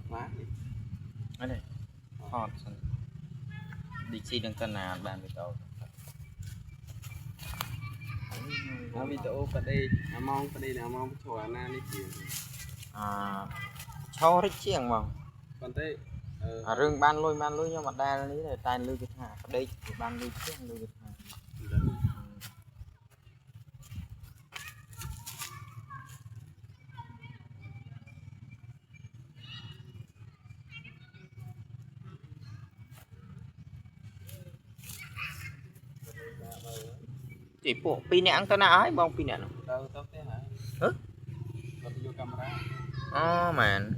má ở đây hot đi chi đừng tân nào bàn bị tàu nó bị tổ vào đây mong vào đây nào mong chùa na đi chuyện cho rất chiang mà còn thế rừng ban lui nhưng mà đa lý là tay lui cái hạ đây ban lui chiang lui cái hạ chỉ bộ pin nè ăn tao nào ấy bông pin nè đâu tao thế hả hứ tao vô camera màn